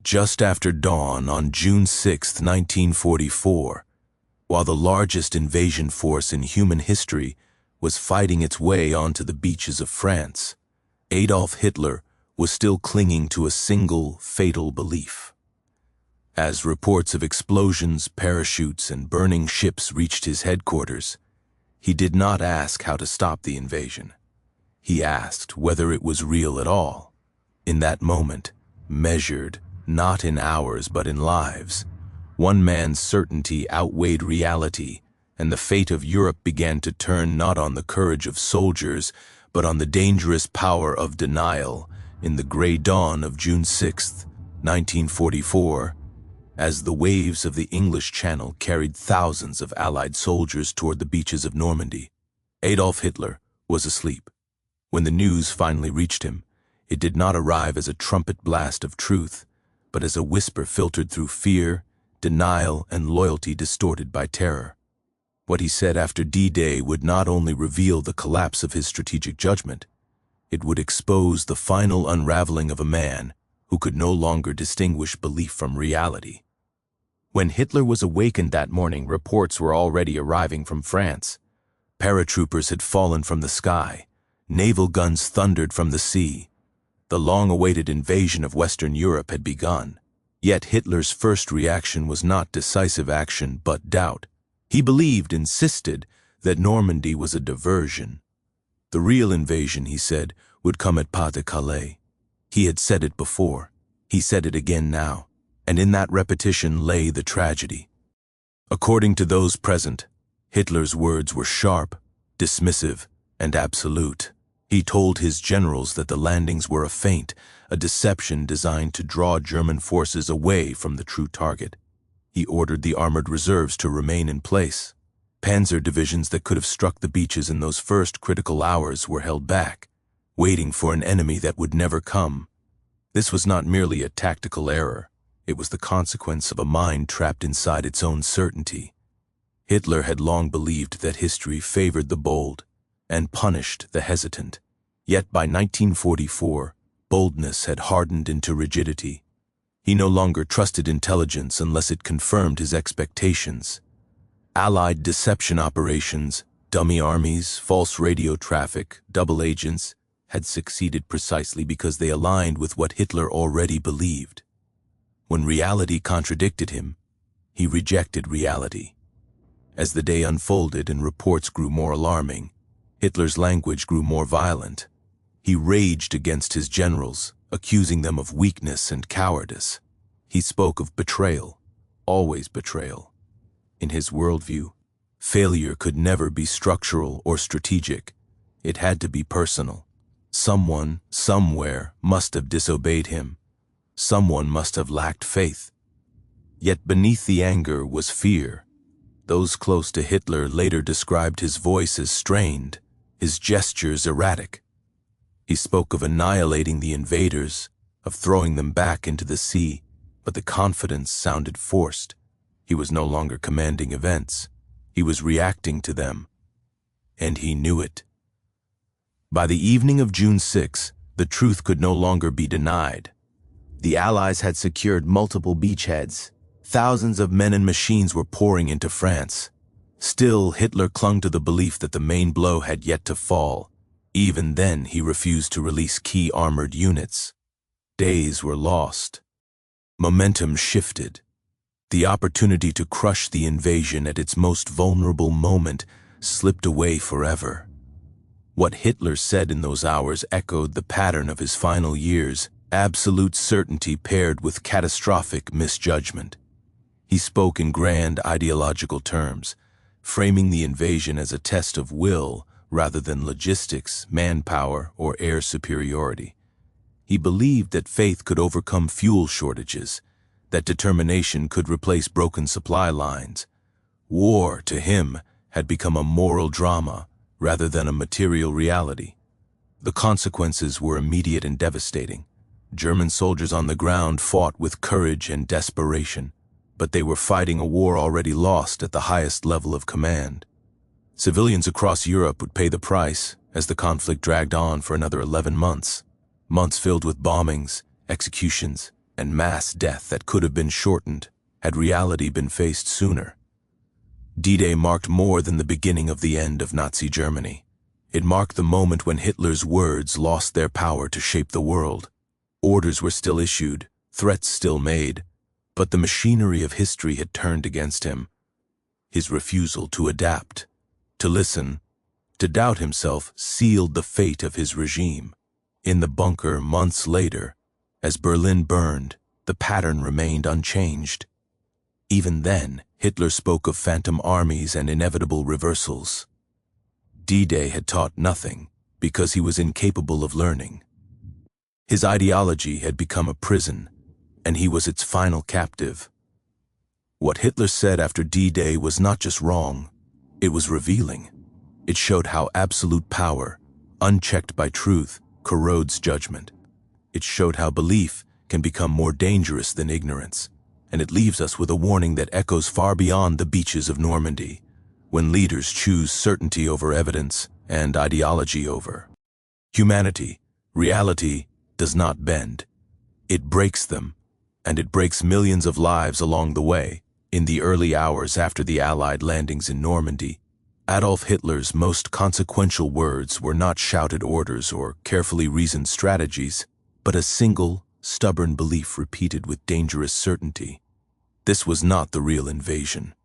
Just after dawn on June 6, 1944, while the largest invasion force in human history was fighting its way onto the beaches of France, Adolf Hitler was still clinging to a single fatal belief. As reports of explosions, parachutes, and burning ships reached his headquarters, he did not ask how to stop the invasion. He asked whether it was real at all. In that moment, measured not in hours but in lives, one man's certainty outweighed reality, and the fate of Europe began to turn not on the courage of soldiers, but on the dangerous power of denial. In the gray dawn of June 6, 1944, as the waves of the English Channel carried thousands of Allied soldiers toward the beaches of Normandy, Adolf Hitler was asleep. When the news finally reached him, it did not arrive as a trumpet blast of truth, but as a whisper filtered through fear, denial, and loyalty distorted by terror. What he said after D-Day would not only reveal the collapse of his strategic judgment, it would expose the final unraveling of a man who could no longer distinguish belief from reality. When Hitler was awakened that morning, reports were already arriving from France. Paratroopers had fallen from the sky. Naval guns thundered from the sea. The long-awaited invasion of Western Europe had begun. Yet Hitler's first reaction was not decisive action, but doubt. He insisted that Normandy was a diversion. The real invasion, he said, would come at Pas de Calais. He had said it before. He said it again now. And in that repetition lay the tragedy. According to those present, Hitler's words were sharp, dismissive, and absolute. He told his generals that the landings were a feint, a deception designed to draw German forces away from the true target. He ordered the armored reserves to remain in place. Panzer divisions that could have struck the beaches in those first critical hours were held back, waiting for an enemy that would never come. This was not merely a tactical error. It was the consequence of a mind trapped inside its own certainty. Hitler had long believed that history favored the bold and punished the hesitant. Yet by 1944, boldness had hardened into rigidity. He no longer trusted intelligence unless it confirmed his expectations. Allied deception operations, dummy armies, false radio traffic, double agents had succeeded precisely because they aligned with what Hitler already believed. When reality contradicted him, he rejected reality. As the day unfolded and reports grew more alarming, Hitler's language grew more violent. He raged against his generals, accusing them of weakness and cowardice. He spoke of betrayal, always betrayal. In his worldview, failure could never be structural or strategic. It had to be personal. Someone, somewhere, must have disobeyed him. Someone must have lacked faith. Yet beneath the anger was fear. Those close to Hitler later described his voice as strained, his gestures erratic. He spoke of annihilating the invaders, of throwing them back into the sea, but the confidence sounded forced. He was no longer commanding events. He was reacting to them. And he knew it. By the evening of June 6, the truth could no longer be denied. The Allies had secured multiple beachheads. Thousands of men and machines were pouring into France. Still, Hitler clung to the belief that the main blow had yet to fall. Even then, he refused to release key armored units. Days were lost. Momentum shifted. The opportunity to crush the invasion at its most vulnerable moment slipped away forever. What Hitler said in those hours echoed the pattern of his final years, absolute certainty paired with catastrophic misjudgment. He spoke in grand ideological terms, framing the invasion as a test of will rather than logistics, manpower, or air superiority. He believed that faith could overcome fuel shortages, that determination could replace broken supply lines. War, to him, had become a moral drama rather than a material reality. The consequences were immediate and devastating. German soldiers on the ground fought with courage and desperation, but they were fighting a war already lost at the highest level of command. Civilians across Europe would pay the price as the conflict dragged on for another 11 months. Months filled with bombings, executions, and mass death that could have been shortened had reality been faced sooner. D-Day marked more than the beginning of the end of Nazi Germany. It marked the moment when Hitler's words lost their power to shape the world. Orders were still issued, threats still made, but the machinery of history had turned against him. His refusal to adapt, to listen, to doubt himself sealed the fate of his regime. In the bunker months later, as Berlin burned, the pattern remained unchanged. Even then, Hitler spoke of phantom armies and inevitable reversals. D-Day had taught nothing because he was incapable of learning. His ideology had become a prison, and he was its final captive. What Hitler said after D-Day was not just wrong, it was revealing. It showed how absolute power, unchecked by truth, corrodes judgment. It showed how belief can become more dangerous than ignorance, and it leaves us with a warning that echoes far beyond the beaches of Normandy, when leaders choose certainty over evidence and ideology over humanity. Reality does not bend. It breaks them, and it breaks millions of lives along the way. In the early hours after the Allied landings in Normandy, Adolf Hitler's most consequential words were not shouted orders or carefully reasoned strategies, but a single, stubborn belief repeated with dangerous certainty. This was not the real invasion.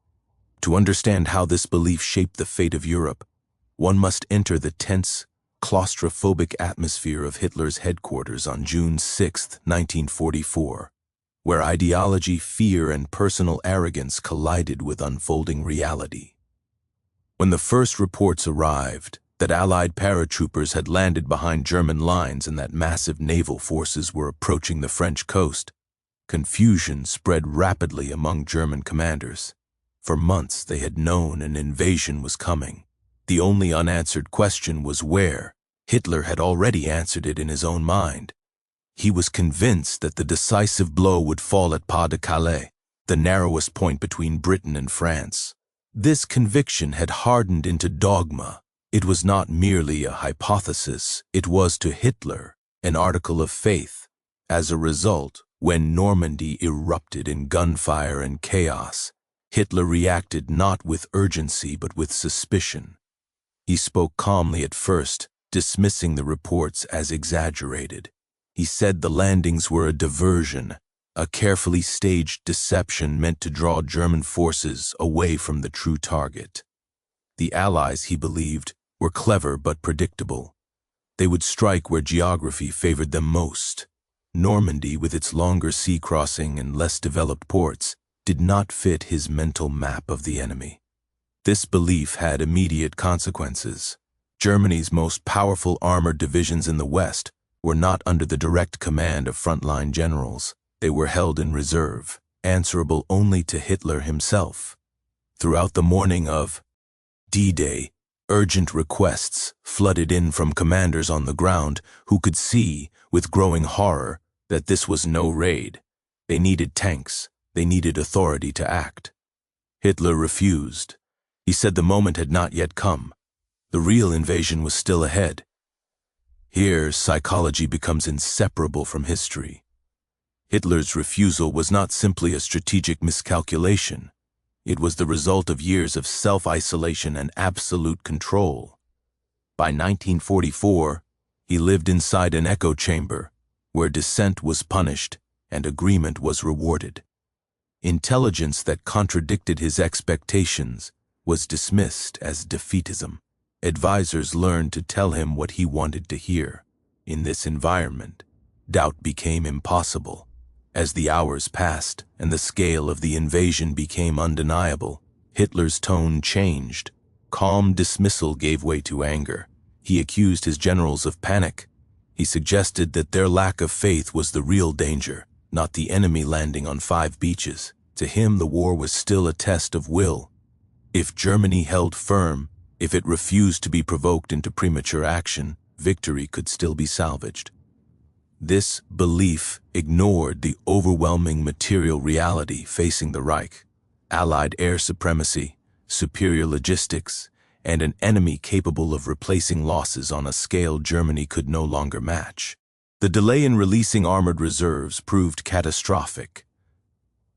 To understand how this belief shaped the fate of Europe, one must enter the tense, claustrophobic atmosphere of Hitler's headquarters on June 6, 1944, where ideology, fear, and personal arrogance collided with unfolding reality. When the first reports arrived that Allied paratroopers had landed behind German lines and that massive naval forces were approaching the French coast, confusion spread rapidly among German commanders. For months they had known an invasion was coming. The only unanswered question was where. Hitler had already answered it in his own mind. He was convinced that the decisive blow would fall at Pas de Calais, the narrowest point between Britain and France. This conviction had hardened into dogma. It was not merely a hypothesis, it was to Hitler an article of faith. As a result, when Normandy erupted in gunfire and chaos, Hitler reacted not with urgency but with suspicion. He spoke calmly at first, dismissing the reports as exaggerated. He said the landings were a diversion, a carefully staged deception meant to draw German forces away from the true target. The Allies, he believed, were clever but predictable. They would strike where geography favored them most. Normandy, with its longer sea crossing and less developed ports, did not fit his mental map of the enemy. This belief had immediate consequences. Germany's most powerful armored divisions in the West were not under the direct command of frontline generals. They were held in reserve, answerable only to Hitler himself. Throughout the morning of D-Day, urgent requests flooded in from commanders on the ground who could see, with growing horror, that this was no raid. They needed tanks. They needed authority to act. Hitler refused. He said the moment had not yet come. The real invasion was still ahead. Here, psychology becomes inseparable from history. Hitler's refusal was not simply a strategic miscalculation. It was the result of years of self-isolation and absolute control. By 1944, he lived inside an echo chamber, where dissent was punished and agreement was rewarded. Intelligence that contradicted his expectations was dismissed as defeatism. Advisors learned to tell him what he wanted to hear. In this environment, doubt became impossible. As the hours passed and the scale of the invasion became undeniable, Hitler's tone changed. Calm dismissal gave way to anger. He accused his generals of panic. He suggested that their lack of faith was the real danger, not the enemy landing on 5 beaches. To him, the war was still a test of will. If Germany held firm, if it refused to be provoked into premature action, victory could still be salvaged. This belief ignored the overwhelming material reality facing the Reich: Allied air supremacy, superior logistics, and an enemy capable of replacing losses on a scale Germany could no longer match. The delay in releasing armored reserves proved catastrophic.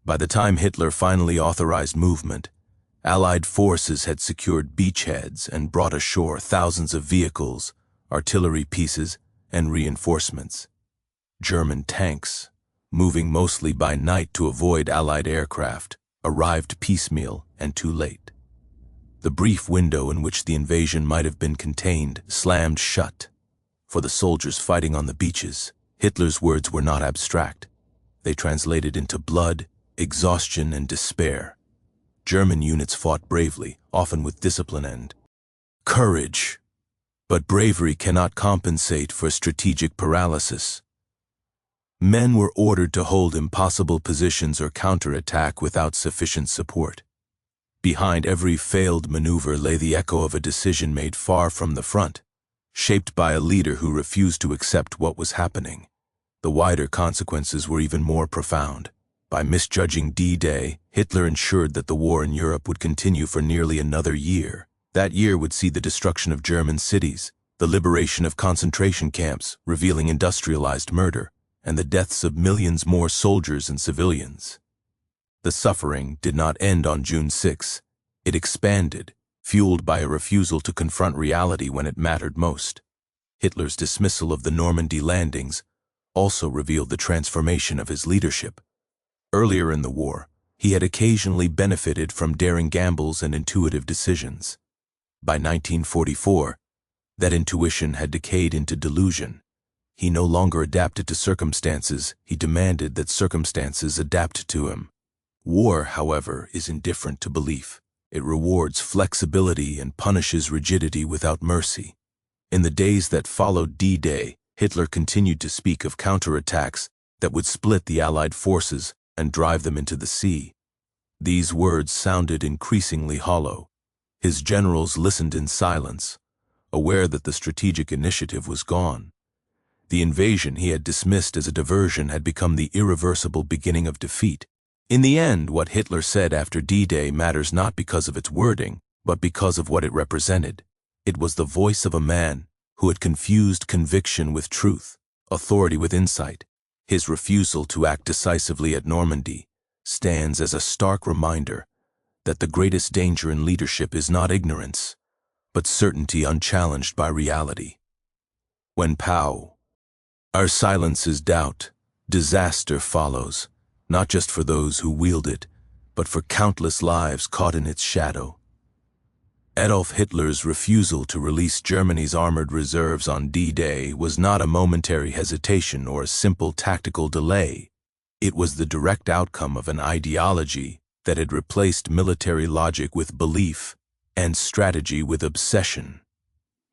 By the time Hitler finally authorized movement, Allied forces had secured beachheads and brought ashore thousands of vehicles, artillery pieces, and reinforcements. German tanks, moving mostly by night to avoid Allied aircraft, arrived piecemeal and too late. The brief window in which the invasion might have been contained slammed shut. For the soldiers fighting on the beaches, Hitler's words were not abstract. They translated into blood, exhaustion, and despair. German units fought bravely, often with discipline and courage. But bravery cannot compensate for strategic paralysis. Men were ordered to hold impossible positions or counterattack without sufficient support. Behind every failed maneuver lay the echo of a decision made far from the front, shaped by a leader who refused to accept what was happening. The wider consequences were even more profound. By misjudging D-Day, Hitler ensured that the war in Europe would continue for nearly another year. That year would see the destruction of German cities, the liberation of concentration camps, revealing industrialized murder, and the deaths of millions more soldiers and civilians. The suffering did not end on June 6. It expanded, fueled by a refusal to confront reality when it mattered most. Hitler's dismissal of the Normandy landings also revealed the transformation of his leadership. Earlier in the war, he had occasionally benefited from daring gambles and intuitive decisions. By 1944, that intuition had decayed into delusion. He no longer adapted to circumstances, he demanded that circumstances adapt to him. War, however, is indifferent to belief. It rewards flexibility and punishes rigidity without mercy. In the days that followed D-Day, Hitler continued to speak of counterattacks that would split the Allied forces and drive them into the sea. These words sounded increasingly hollow. His generals listened in silence, aware that the strategic initiative was gone. The invasion he had dismissed as a diversion had become the irreversible beginning of defeat. In the end, what Hitler said after D-Day matters not because of its wording, but because of what it represented. It was the voice of a man who had confused conviction with truth, authority with insight. His refusal to act decisively at Normandy stands as a stark reminder that the greatest danger in leadership is not ignorance, but certainty unchallenged by reality. When our silence is doubt, disaster follows, not just for those who wield it, but for countless lives caught in its shadow. Adolf Hitler's refusal to release Germany's armored reserves on D-Day was not a momentary hesitation or a simple tactical delay. It was the direct outcome of an ideology that had replaced military logic with belief and strategy with obsession.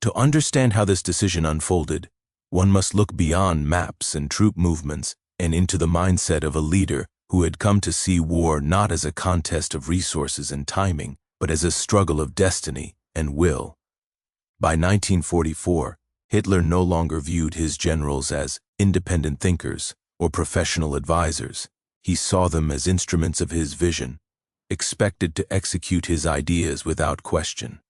To understand how this decision unfolded, one must look beyond maps and troop movements and into the mindset of a leader who had come to see war not as a contest of resources and timing, but as a struggle of destiny and will. By 1944, Hitler no longer viewed his generals as independent thinkers or professional advisors. He saw them as instruments of his vision, expected to execute his ideas without question.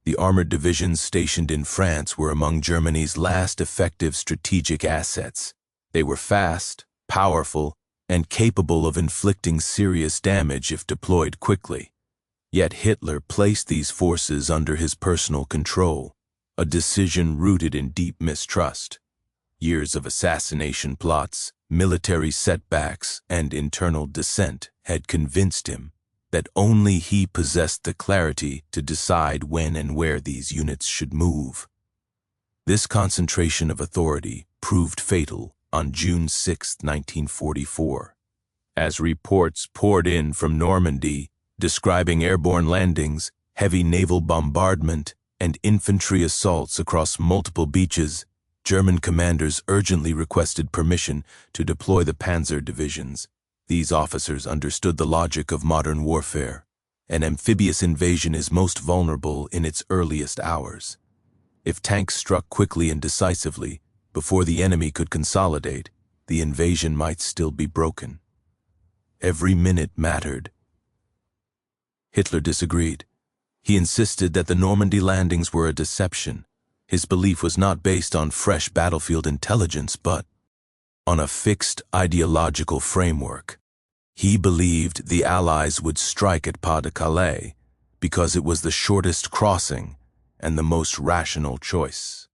The armored divisions stationed in France were among Germany's last effective strategic assets. They were fast, powerful, and capable of inflicting serious damage if deployed quickly. Yet Hitler placed these forces under his personal control, a decision rooted in deep mistrust. Years of assassination plots, military setbacks, and internal dissent had convinced him that only he possessed the clarity to decide when and where these units should move. This concentration of authority proved fatal on June 6, 1944. As reports poured in from Normandy, describing airborne landings, heavy naval bombardment, and infantry assaults across multiple beaches, German commanders urgently requested permission to deploy the panzer divisions. These officers understood the logic of modern warfare. An amphibious invasion is most vulnerable in its earliest hours. If tanks struck quickly and decisively, before the enemy could consolidate, the invasion might still be broken. Every minute mattered. Hitler disagreed. He insisted that the Normandy landings were a deception, His belief was not based on fresh battlefield intelligence, but on a fixed ideological framework. He believed the Allies would strike at Pas-de-Calais because it was the shortest crossing and the most rational choice.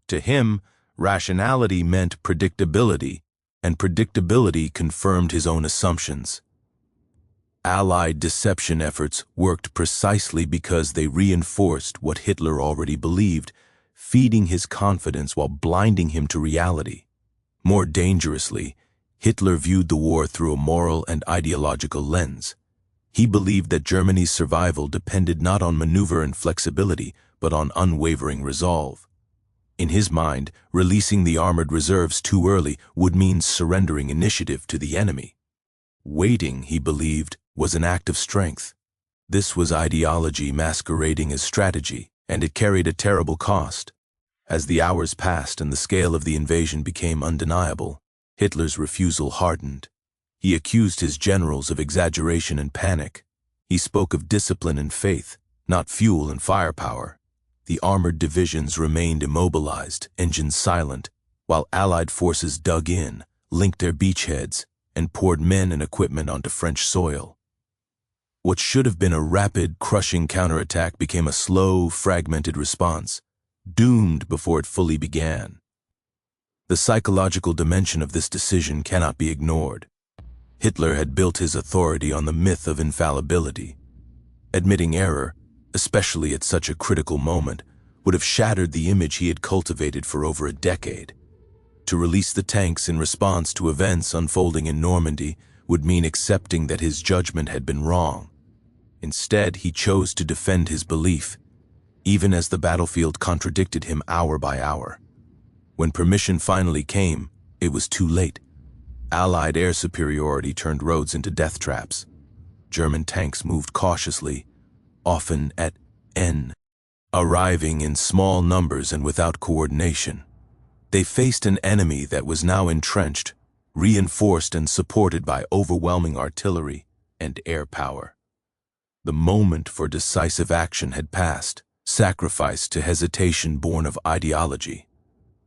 To him, rationality meant predictability, and predictability confirmed his own assumptions. Allied deception efforts worked precisely because they reinforced what Hitler already believed, feeding his confidence while blinding him to reality. More dangerously, Hitler viewed the war through a moral and ideological lens. He believed that Germany's survival depended not on maneuver and flexibility, but on unwavering resolve. In his mind, releasing the armored reserves too early would mean surrendering initiative to the enemy. Waiting, he believed, was an act of strength. This was ideology masquerading as strategy, and it carried a terrible cost. As the hours passed and the scale of the invasion became undeniable, Hitler's refusal hardened. He accused his generals of exaggeration and panic. He spoke of discipline and faith, not fuel and firepower. The armored divisions remained immobilized, engines silent, while Allied forces dug in, linked their beachheads, and poured men and equipment onto French soil. What should have been a rapid, crushing counterattack became a slow, fragmented response, doomed before it fully began. The psychological dimension of this decision cannot be ignored. Hitler had built his authority on the myth of infallibility. Admitting error, especially at such a critical moment, would have shattered the image he had cultivated for over a decade. To release the tanks in response to events unfolding in Normandy would mean accepting that his judgment had been wrong. Instead, he chose to defend his belief, even as the battlefield contradicted him hour by hour. When permission finally came, it was too late. Allied air superiority turned roads into death traps. German tanks moved cautiously, often at N, arriving in small numbers and without coordination. They faced an enemy that was now entrenched, reinforced and supported by overwhelming artillery and air power. The moment for decisive action had passed, sacrificed to hesitation born of ideology.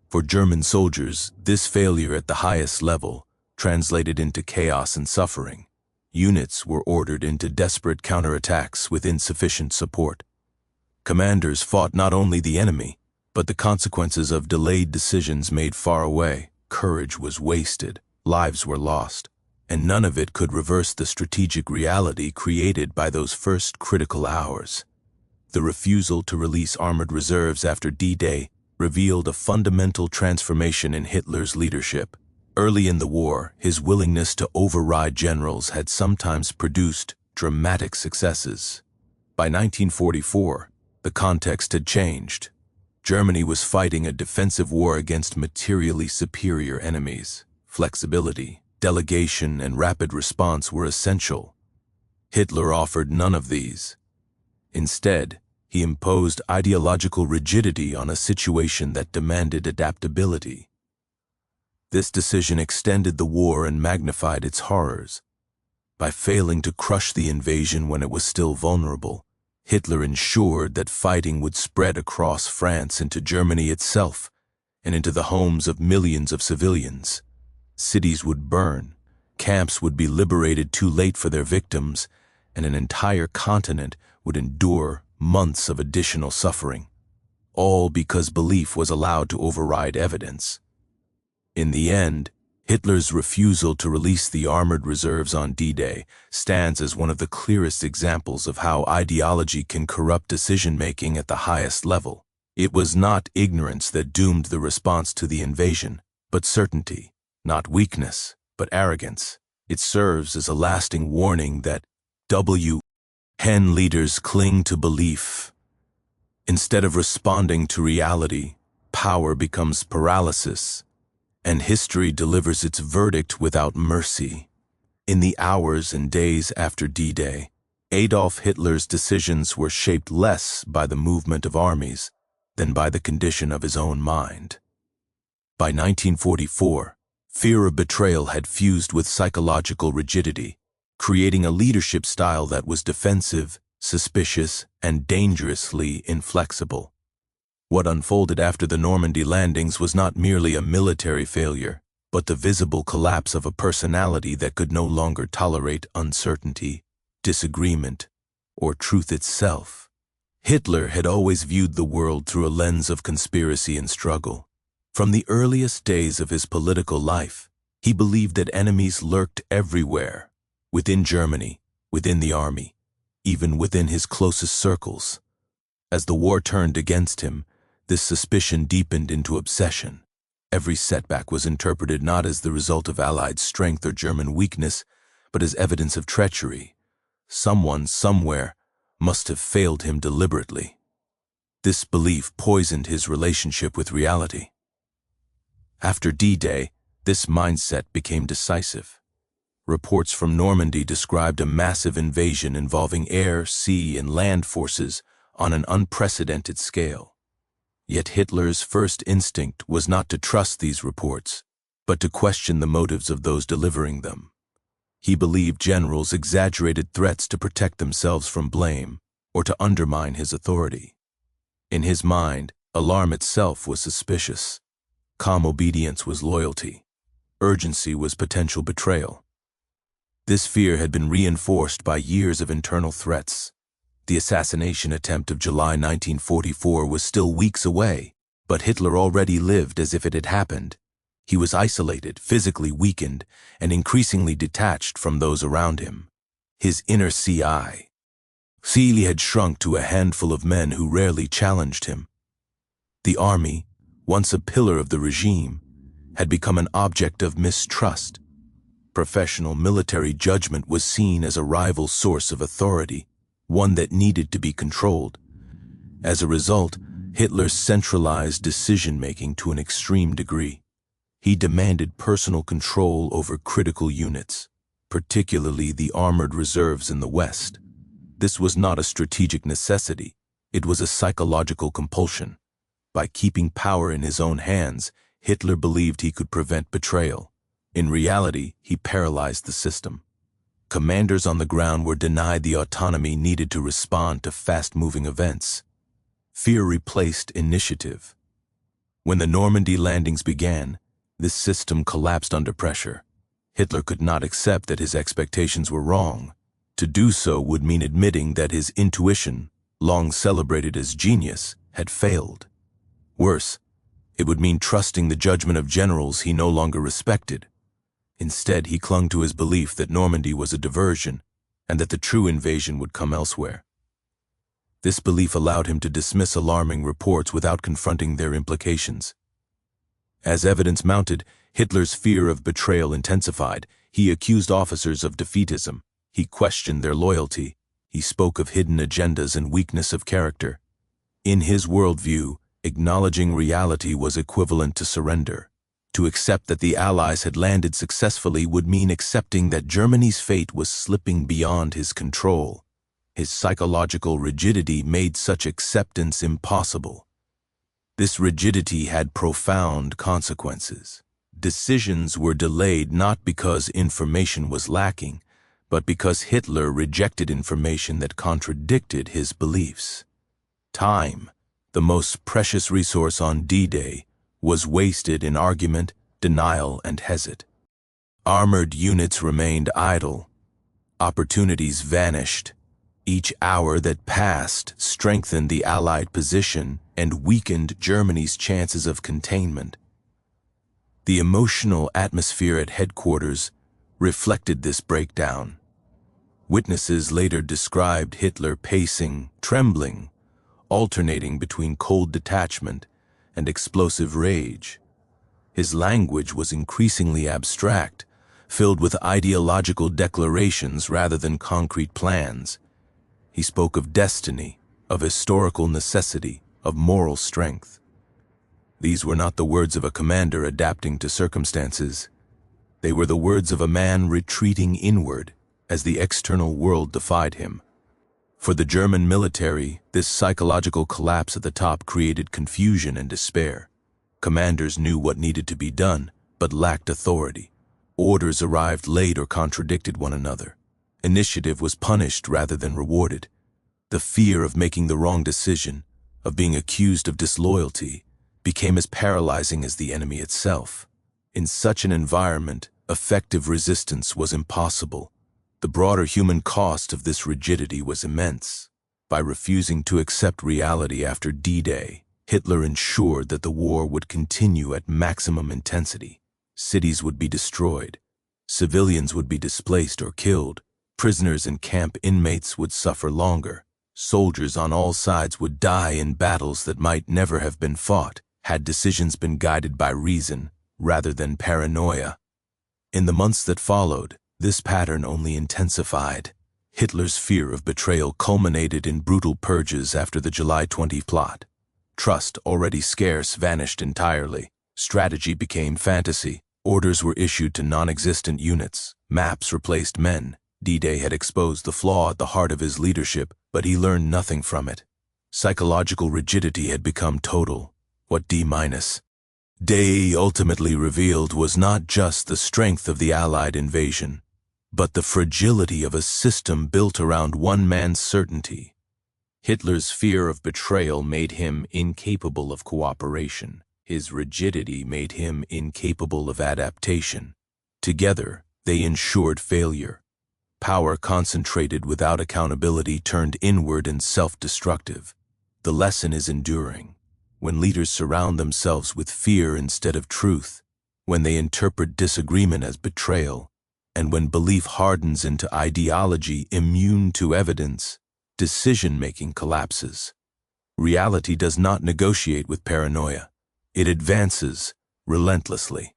For German soldiers, this failure at the highest level translated into chaos and suffering. Units were ordered into desperate counterattacks with insufficient support. Commanders fought not only the enemy, but the consequences of delayed decisions made far away. Courage was wasted, lives were lost, and none of it could reverse the strategic reality created by those first critical hours. The refusal to release armored reserves after D-Day revealed a fundamental transformation in Hitler's leadership. Early in the war, his willingness to override generals had sometimes produced dramatic successes. By 1944, the context had changed. Germany was fighting a defensive war against materially superior enemies. Flexibility, delegation, and rapid response were essential. Hitler offered none of these. Instead, he imposed ideological rigidity on a situation that demanded adaptability. This decision extended the war and magnified its horrors. By failing to crush the invasion when it was still vulnerable, Hitler ensured that fighting would spread across France into Germany itself and into the homes of millions of civilians. Cities would burn, camps would be liberated too late for their victims, and an entire continent would endure months of additional suffering, all because belief was allowed to override evidence. In the end, Hitler's refusal to release the armored reserves on D-Day stands as one of the clearest examples of how ideology can corrupt decision-making at the highest level. It was not ignorance that doomed the response to the invasion, but certainty, not weakness, but arrogance. It serves as a lasting warning that Hen leaders cling to belief. Instead of responding to reality, power becomes paralysis, and history delivers its verdict without mercy. In the hours and days after D-Day, Adolf Hitler's decisions were shaped less by the movement of armies than by the condition of his own mind. By 1944, fear of betrayal had fused with psychological rigidity, creating a leadership style that was defensive, suspicious, and dangerously inflexible. What unfolded after the Normandy landings was not merely a military failure, but the visible collapse of a personality that could no longer tolerate uncertainty, disagreement, or truth itself. Hitler had always viewed the world through a lens of conspiracy and struggle. From the earliest days of his political life, he believed that enemies lurked everywhere, within Germany, within the army, even within his closest circles. As the war turned against him, this suspicion deepened into obsession. Every setback was interpreted not as the result of Allied strength or German weakness, but as evidence of treachery. Someone, somewhere, must have failed him deliberately. This belief poisoned his relationship with reality. After D-Day, this mindset became decisive. Reports from Normandy described a massive invasion involving air, sea, and land forces on an unprecedented scale. Yet Hitler's first instinct was not to trust these reports, but to question the motives of those delivering them. He believed generals exaggerated threats to protect themselves from blame or to undermine his authority. In his mind, alarm itself was suspicious. Calm obedience was loyalty. Urgency was potential betrayal. This fear had been reinforced by years of internal threats. The assassination attempt of July 1944 was still weeks away, but Hitler already lived as if it had happened. He was isolated, physically weakened, and increasingly detached from those around him. His inner CI had shrunk to a handful of men who rarely challenged him. The army, once a pillar of the regime, had become an object of mistrust. Professional military judgment was seen as a rival source of authority, one that needed to be controlled. As a result, Hitler centralized decision-making to an extreme degree. He demanded personal control over critical units, particularly the armored reserves in the West. This was not a strategic necessity, it was a psychological compulsion. By keeping power in his own hands, Hitler believed he could prevent betrayal. In reality, he paralyzed the system. Commanders on the ground were denied the autonomy needed to respond to fast-moving events. Fear replaced initiative. When the Normandy landings began, this system collapsed under pressure. Hitler could not accept that his expectations were wrong. To do so would mean admitting that his intuition, long celebrated as genius, had failed. Worse, it would mean trusting the judgment of generals he no longer respected. Instead, he clung to his belief that Normandy was a diversion and that the true invasion would come elsewhere. This belief allowed him to dismiss alarming reports without confronting their implications. As evidence mounted, Hitler's fear of betrayal intensified. He accused officers of defeatism. He questioned their loyalty. He spoke of hidden agendas and weakness of character. In his worldview, acknowledging reality was equivalent to surrender. To accept that the Allies had landed successfully would mean accepting that Germany's fate was slipping beyond his control. His psychological rigidity made such acceptance impossible. This rigidity had profound consequences. Decisions were delayed not because information was lacking, but because Hitler rejected information that contradicted his beliefs. Time, the most precious resource on D-Day, was wasted in argument, denial, and hesitation. Armored units remained idle. Opportunities vanished. Each hour that passed strengthened the Allied position and weakened Germany's chances of containment. The emotional atmosphere at headquarters reflected this breakdown. Witnesses later described Hitler pacing, trembling, alternating between cold detachment and explosive rage. His language was increasingly abstract, filled with ideological declarations rather than concrete plans. He spoke of destiny, of historical necessity, of moral strength. These were not the words of a commander adapting to circumstances. They were the words of a man retreating inward as the external world defied him. For the German military, this psychological collapse at the top created confusion and despair. Commanders knew what needed to be done, but lacked authority. Orders arrived late or contradicted one another. Initiative was punished rather than rewarded. The fear of making the wrong decision, of being accused of disloyalty, became as paralyzing as the enemy itself. In such an environment, effective resistance was impossible. The broader human cost of this rigidity was immense. By refusing to accept reality after D-Day, Hitler ensured that the war would continue at maximum intensity. Cities would be destroyed, civilians would be displaced or killed, prisoners and camp inmates would suffer longer, soldiers on all sides would die in battles that might never have been fought, had decisions been guided by reason rather than paranoia. In the months that followed, this pattern only intensified. Hitler's fear of betrayal culminated in brutal purges after the July 20 plot. Trust, already scarce, vanished entirely. Strategy became fantasy. Orders were issued to non-existent units. Maps replaced men. D-Day had exposed the flaw at the heart of his leadership, but he learned nothing from it. Psychological rigidity had become total. What D-? Day ultimately revealed was not just the strength of the Allied invasion, but the fragility of a system built around one man's certainty. Hitler's fear of betrayal made him incapable of cooperation. His rigidity made him incapable of adaptation. Together, they ensured failure. Power concentrated without accountability turned inward and self-destructive. The lesson is enduring. When leaders surround themselves with fear instead of truth, when they interpret disagreement as betrayal, and when belief hardens into ideology immune to evidence, decision-making collapses. Reality does not negotiate with paranoia. It advances relentlessly.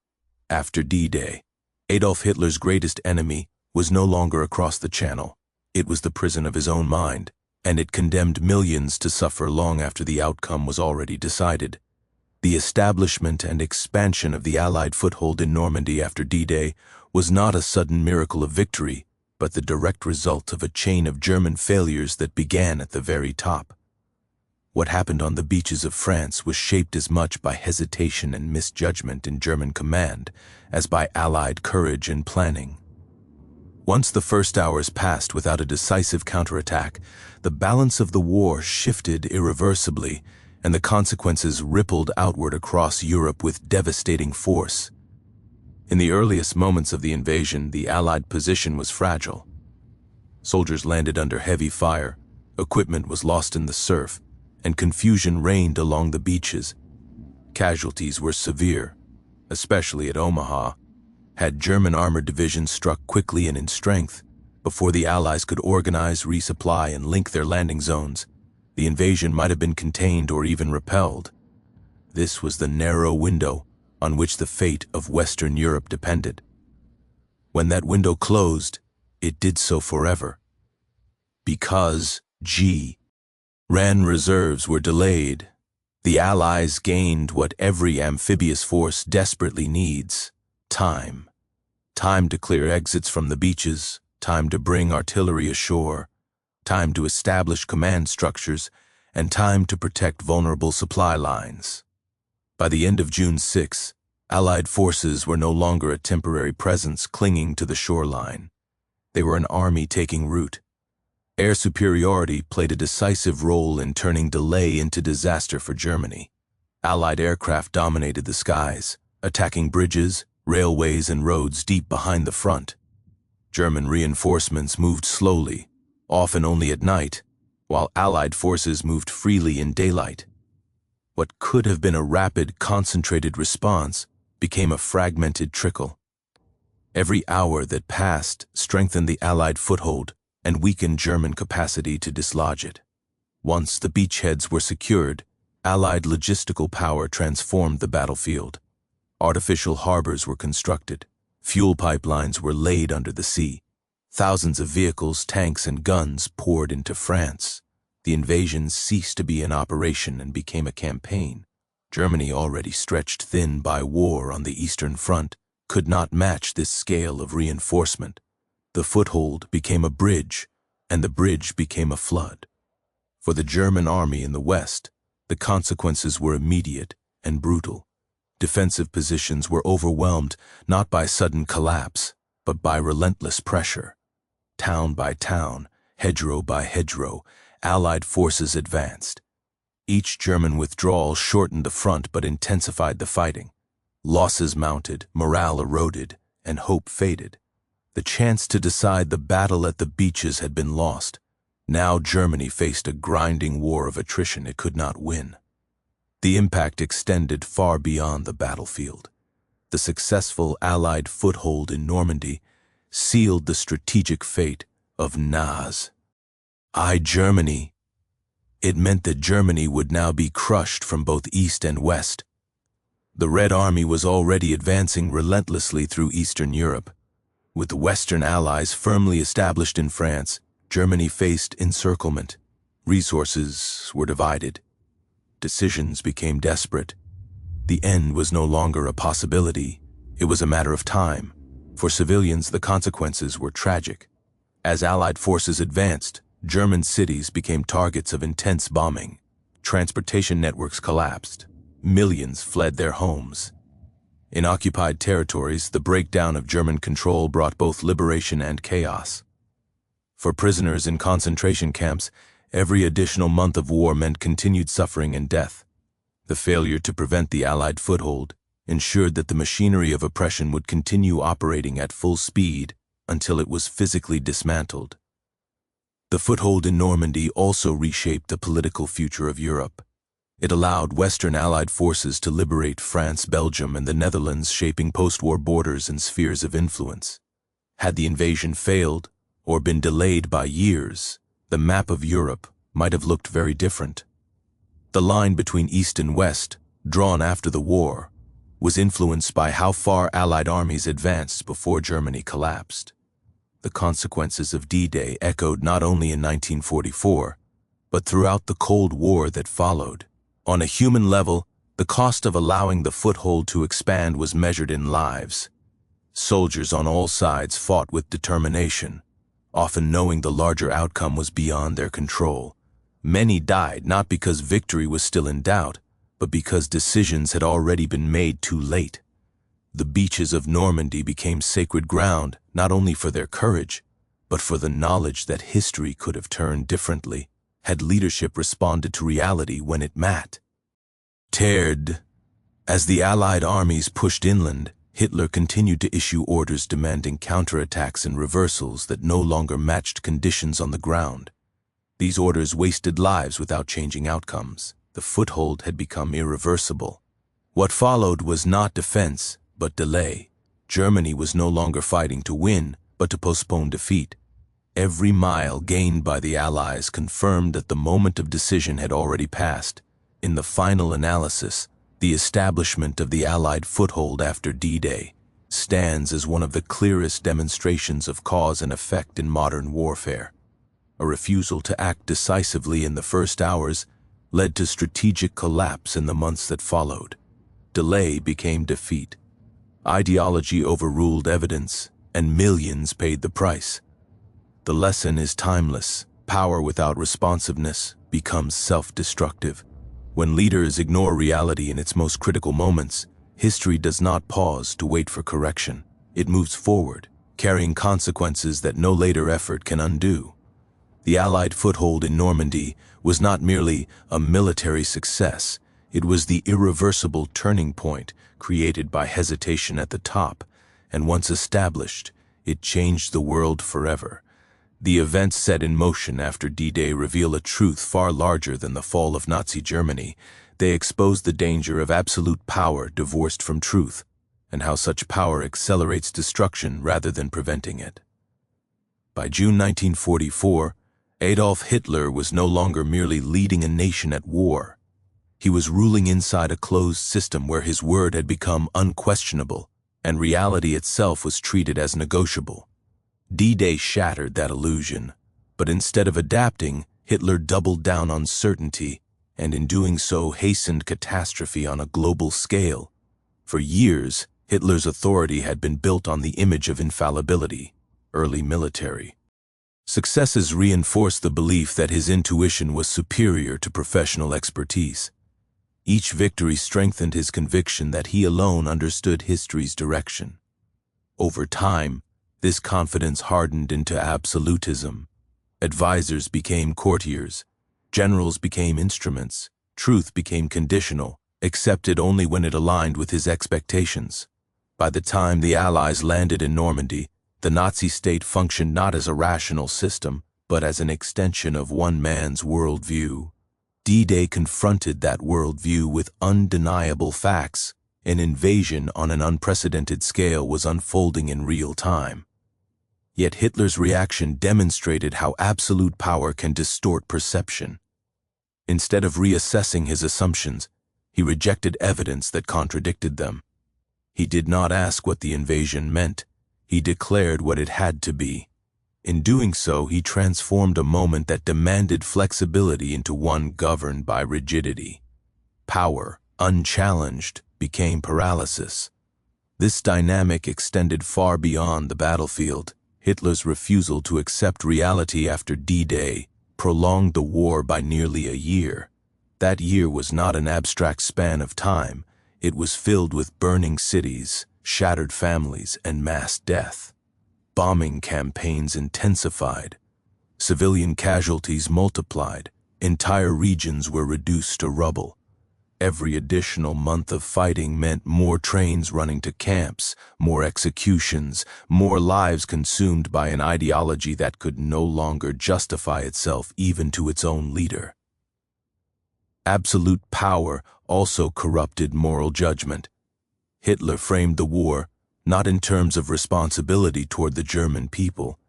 After D-Day, Adolf Hitler's greatest enemy was no longer across the channel. It was the prison of his own mind, and it condemned millions to suffer long after the outcome was already decided. The establishment and expansion of the Allied foothold in Normandy after D-Day was not a sudden miracle of victory, but the direct result of a chain of German failures that began at the very top. What happened on the beaches of France was shaped as much by hesitation and misjudgment in German command as by Allied courage and planning. Once the first hours passed without a decisive counterattack, the balance of the war shifted irreversibly, and the consequences rippled outward across Europe with devastating force. In the earliest moments of the invasion, the Allied position was fragile. Soldiers landed under heavy fire, equipment was lost in the surf, and confusion reigned along the beaches. Casualties were severe, especially at Omaha. Had German armored divisions struck quickly and in strength, before the Allies could organize, resupply, and link their landing zones, the invasion might have been contained or even repelled. This was the narrow window on which the fate of Western Europe depended. When that window closed, it did so forever. Because ran reserves were delayed, the Allies gained what every amphibious force desperately needs: time. Time to clear exits from the beaches, time to bring artillery ashore, time to establish command structures, and time to protect vulnerable supply lines. By the end of June 6, Allied forces were no longer a temporary presence clinging to the shoreline. They were an army taking root. Air superiority played a decisive role in turning delay into disaster for Germany. Allied aircraft dominated the skies, attacking bridges, railways, and roads deep behind the front. German reinforcements moved slowly, often only at night, while Allied forces moved freely in daylight. What could have been a rapid, concentrated response became a fragmented trickle. Every hour that passed strengthened the Allied foothold and weakened German capacity to dislodge it. Once the beachheads were secured, Allied logistical power transformed the battlefield. Artificial harbors were constructed. Fuel pipelines were laid under the sea. Thousands of vehicles, tanks, and guns poured into France. The invasion ceased to be an operation and became a campaign. Germany, already stretched thin by war on the Eastern Front, could not match this scale of reinforcement. The foothold became a bridge, and the bridge became a flood. For the German army in the West, the consequences were immediate and brutal. Defensive positions were overwhelmed not by sudden collapse, but by relentless pressure. Town by town, hedgerow by hedgerow, Allied forces advanced. Each German withdrawal shortened the front but intensified the fighting. Losses mounted, morale eroded, and hope faded. The chance to decide the battle at the beaches had been lost. Now Germany faced a grinding war of attrition it could not win. The impact extended far beyond the battlefield. The successful Allied foothold in Normandy sealed the strategic fate of Germany. It meant that Germany would now be crushed from both east and west. The Red Army was already advancing relentlessly through Eastern Europe. With the Western Allies firmly established in France, Germany faced encirclement. Resources were divided. Decisions became desperate. The end was no longer a possibility. It was a matter of time. For civilians, the consequences were tragic. As Allied forces advanced, German cities became targets of intense bombing. Transportation networks collapsed. Millions fled their homes. In occupied territories, the breakdown of German control brought both liberation and chaos. For prisoners in concentration camps, every additional month of war meant continued suffering and death. The failure to prevent the Allied foothold ensured that the machinery of oppression would continue operating at full speed until it was physically dismantled. The foothold in Normandy also reshaped the political future of Europe. It allowed Western Allied forces to liberate France, Belgium, and the Netherlands, shaping post-war borders and spheres of influence. Had the invasion failed, or been delayed by years, the map of Europe might have looked very different. The line between East and West, drawn after the war, was influenced by how far Allied armies advanced before Germany collapsed. The consequences of D-Day echoed not only in 1944, but throughout the Cold War that followed. On a human level, the cost of allowing the foothold to expand was measured in lives. Soldiers on all sides fought with determination, often knowing the larger outcome was beyond their control. Many died not because victory was still in doubt, but because decisions had already been made too late. The beaches of Normandy became sacred ground not only for their courage, but for the knowledge that history could have turned differently had leadership responded to reality when it mattered. As the Allied armies pushed inland, Hitler continued to issue orders demanding counterattacks and reversals that no longer matched conditions on the ground. These orders wasted lives without changing outcomes. The foothold had become irreversible. What followed was not defense, but delay. Germany was no longer fighting to win, but to postpone defeat. Every mile gained by the Allies confirmed that the moment of decision had already passed. In the final analysis, the establishment of the Allied foothold after D-Day stands as one of the clearest demonstrations of cause and effect in modern warfare. A refusal to act decisively in the first hours led to strategic collapse in the months that followed. Delay became defeat. Ideology overruled evidence, and millions paid the price. The lesson is timeless. Power without responsiveness becomes self-destructive. When leaders ignore reality in its most critical moments, history does not pause to wait for correction. It moves forward, carrying consequences that no later effort can undo. The Allied foothold in Normandy was not merely a military success. It was the irreversible turning point created by hesitation at the top, and once established, it changed the world forever. The events set in motion after D-Day reveal a truth far larger than the fall of Nazi Germany. They expose the danger of absolute power divorced from truth, and how such power accelerates destruction rather than preventing it. By June 1944, Adolf Hitler was no longer merely leading a nation at war. He was ruling inside a closed system where his word had become unquestionable, and reality itself was treated as negotiable. D-Day shattered that illusion, but instead of adapting, Hitler doubled down on certainty, and in doing so hastened catastrophe on a global scale. For years, Hitler's authority had been built on the image of infallibility, early military. Successes reinforced the belief that his intuition was superior to professional expertise. Each victory strengthened his conviction that he alone understood history's direction. Over time, this confidence hardened into absolutism. Advisors became courtiers, generals became instruments, Truth became conditional, accepted only when it aligned with his expectations. By the time the Allies landed in Normandy, the Nazi state functioned not as a rational system, but as an extension of one man's worldview. D-Day confronted that worldview with undeniable facts. An invasion on an unprecedented scale was unfolding in real time. Yet Hitler's reaction demonstrated how absolute power can distort perception. Instead of reassessing his assumptions, he rejected evidence that contradicted them. He did not ask what the invasion meant. He declared what it had to be. In doing so, he transformed a moment that demanded flexibility into one governed by rigidity. Power, unchallenged, became paralysis. This dynamic extended far beyond the battlefield. Hitler's refusal to accept reality after D-Day prolonged the war by nearly a year. That year was not an abstract span of time. It was filled with burning cities, shattered families, and mass death. Bombing campaigns intensified. Civilian casualties multiplied. Entire regions were reduced to rubble. Every additional month of fighting meant more trains running to camps, more executions, more lives consumed by an ideology that could no longer justify itself even to its own leader. Absolute power also corrupted moral judgment. Hitler framed the war not in terms of responsibility toward the German people,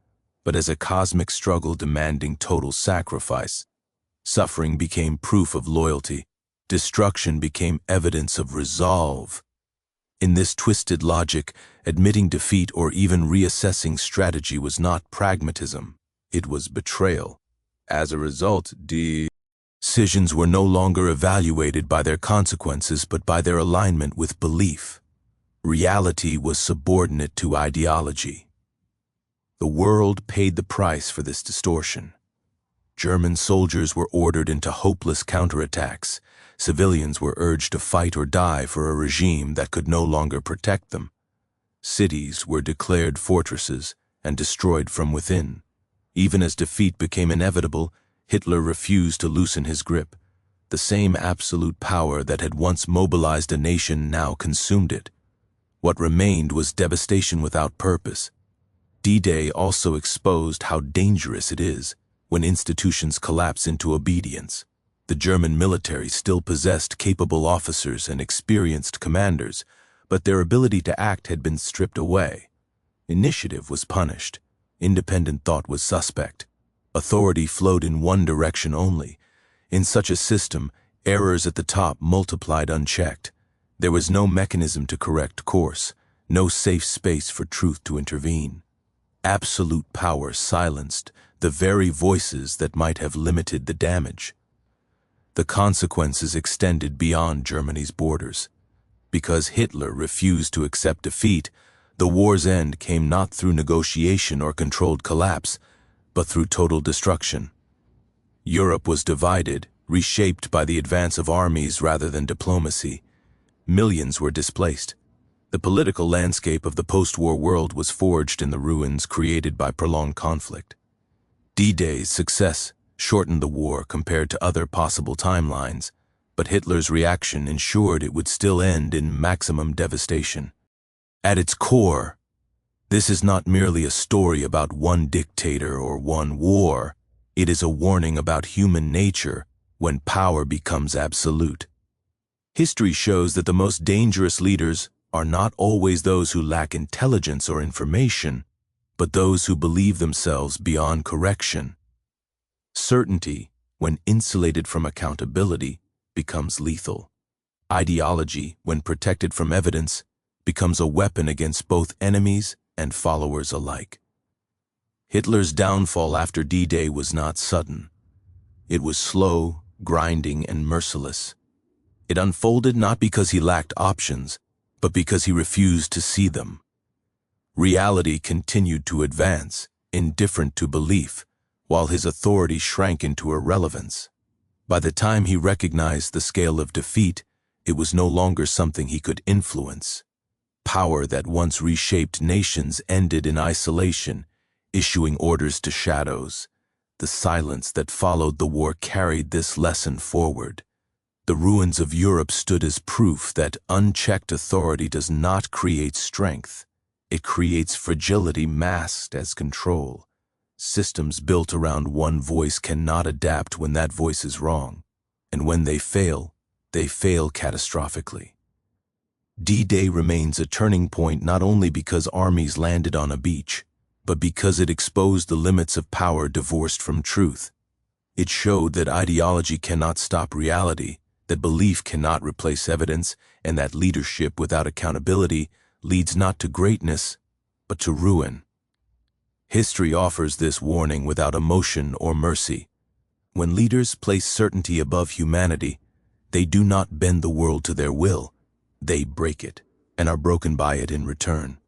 but as a cosmic struggle demanding total sacrifice. Suffering became proof of loyalty. Destruction became evidence of resolve. In this twisted logic, admitting defeat or even reassessing strategy was not pragmatism, it was betrayal. As a result, decisions were no longer evaluated by their consequences but by their alignment with belief. Reality was subordinate to ideology. The world paid the price for this distortion. German soldiers were ordered into hopeless counterattacks. Civilians were urged to fight or die for a regime that could no longer protect them. Cities were declared fortresses and destroyed from within. Even as defeat became inevitable, Hitler refused to loosen his grip. The same absolute power that had once mobilized a nation now consumed it. What remained was devastation without purpose. D-Day also exposed how dangerous it is when institutions collapse into obedience. The German military still possessed capable officers and experienced commanders, but their ability to act had been stripped away. Initiative was punished. Independent thought was suspect. Authority flowed in one direction only. In such a system, errors at the top multiplied unchecked. There was no mechanism to correct course, no safe space for truth to intervene. Absolute power silenced the very voices that might have limited the damage. The consequences extended beyond Germany's borders. Because Hitler refused to accept defeat, the war's end came not through negotiation or controlled collapse, but through total destruction. Europe was divided, reshaped by the advance of armies rather than diplomacy. Millions were displaced. The political landscape of the post-war world was forged in the ruins created by prolonged conflict. D-Day's success shortened the war compared to other possible timelines, but Hitler's reaction ensured it would still end in maximum devastation. At its core, this is not merely a story about one dictator or one war. It is a warning about human nature when power becomes absolute. History shows that the most dangerous leaders are not always those who lack intelligence or information, but those who believe themselves beyond correction. Certainty, when insulated from accountability, becomes lethal. Ideology, when protected from evidence, becomes a weapon against both enemies and followers alike. Hitler's downfall after D-Day was not sudden. It was slow, grinding, and merciless. It unfolded not because he lacked options, but because he refused to see them. Reality continued to advance, indifferent to belief, while his authority shrank into irrelevance. By the time he recognized the scale of defeat, it was no longer something he could influence. Power that once reshaped nations ended in isolation, issuing orders to shadows. The silence that followed the war carried this lesson forward. The ruins of Europe stood as proof that unchecked authority does not create strength. It creates fragility masked as control. Systems built around one voice cannot adapt when that voice is wrong. And when they fail catastrophically. D-Day remains a turning point not only because armies landed on a beach, but because it exposed the limits of power divorced from truth. It showed that ideology cannot stop reality, that belief cannot replace evidence, and that leadership without accountability leads not to greatness, but to ruin. History offers this warning without emotion or mercy. When leaders place certainty above humanity, they do not bend the world to their will. They break it, and are broken by it in return.